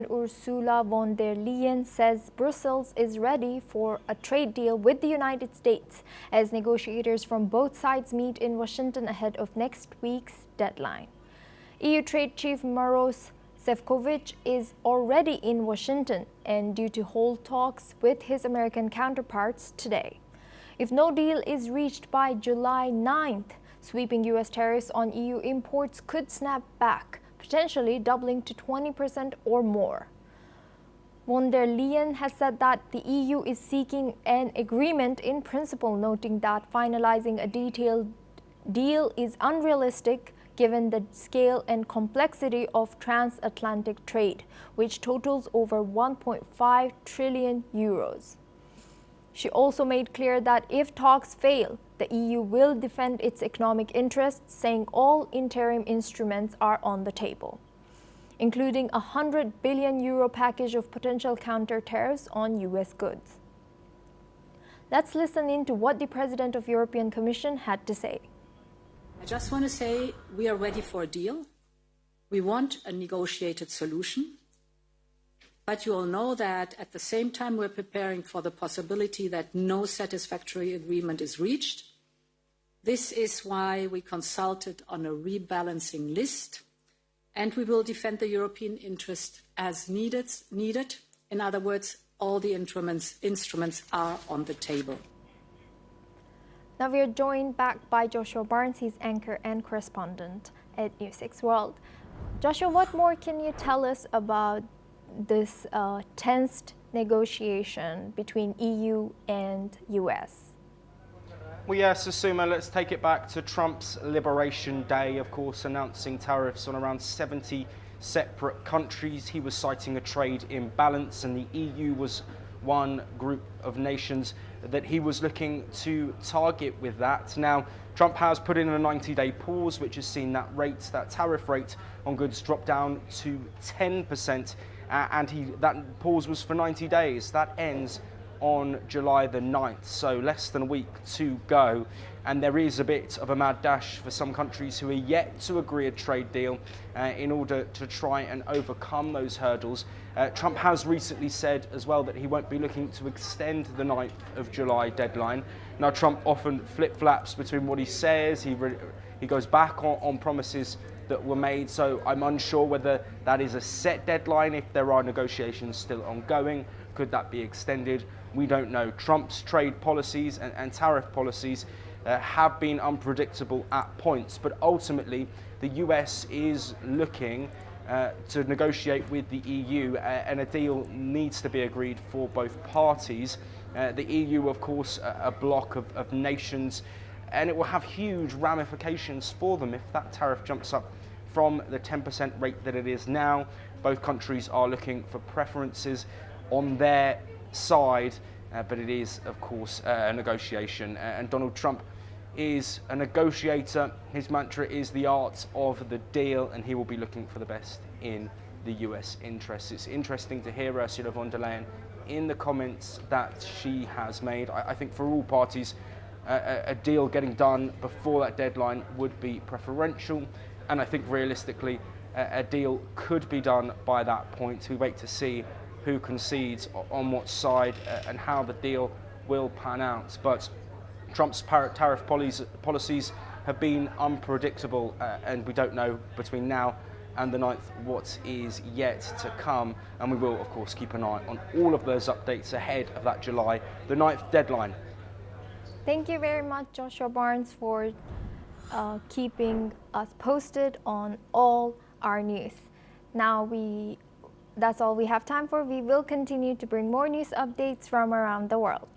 Ursula von der Leyen says Brussels is ready for a trade deal with the United States as negotiators from both sides meet in Washington ahead of next week's deadline. EU Trade Chief Maros Sefcovic is already in Washington and due to hold talks with his American counterparts today. If no deal is reached by July 9th, sweeping U.S. tariffs on EU imports could snap back, potentially doubling to 20% or more. Von der Leyen has said that the EU is seeking an agreement in principle, noting that finalizing a detailed deal is unrealistic given the scale and complexity of transatlantic trade, which totals over 1.5 trillion euros. She also made clear that if talks fail, the EU will defend its economic interests, saying all interim instruments are on the table, including a €100 billion package of potential counter-tariffs on US goods. Let's listen in to what the President of the European Commission had to say. I just want to say we are ready for a deal. We want a negotiated solution. But you all know that at the same time we're preparing for the possibility that no satisfactory agreement is reached. This is why we consulted on a rebalancing list, and we will defend the European interest as needed. In other words, all the instruments are on the table. Now we are joined back by Joshua Barnes, he's anchor and correspondent at NewsX World. Joshua, what more can you tell us about this tensed negotiation between EU and US? Well, yes, Asuma, let's take it back to Trump's Liberation Day, of course, announcing tariffs on around 70 separate countries. He was citing a trade imbalance, and the EU was one group of nations that he was looking to target with that. Now, Trump has put in a 90-day pause, which has seen that tariff rate on goods drop down to 10%. And that pause was for 90 days. That ends on July the 9th, so less than a week to go. And there is a bit of a mad dash for some countries who are yet to agree a trade deal in order to try and overcome those hurdles. Trump has recently said as well that he won't be looking to extend the 9th of July deadline. Now, Trump often flip-flaps between what he says, he goes back on promises that were made, so I'm unsure whether that is a set deadline. If there are negotiations still ongoing, could that be extended? We don't know. Trump's trade policies and tariff policies have been unpredictable at points, but ultimately the US is looking to negotiate with the EU, and a deal needs to be agreed for both parties. The EU, of course, a bloc of nations, and it will have huge ramifications for them if that tariff jumps up from the 10% rate that it is now. Both countries are looking for preferences on their side, but it is, of course, a negotiation. And Donald Trump is a negotiator. His mantra is the art of the deal, and he will be looking for the best in the US interests. It's interesting to hear Ursula von der Leyen in the comments that she has made. I think for all parties, a deal getting done before that deadline would be preferential, and I think realistically a deal could be done by that point. We wait to see who concedes on what side and how the deal will pan out. But Trump's tariff policies have been unpredictable, and we don't know between now and the 9th what is yet to come, and we will of course keep an eye on all of those updates ahead of that July the 9th deadline. Thank you very much, Joshua Barnes, for keeping us posted on all our news. Now that's all we have time for. We will continue to bring more news updates from around the world.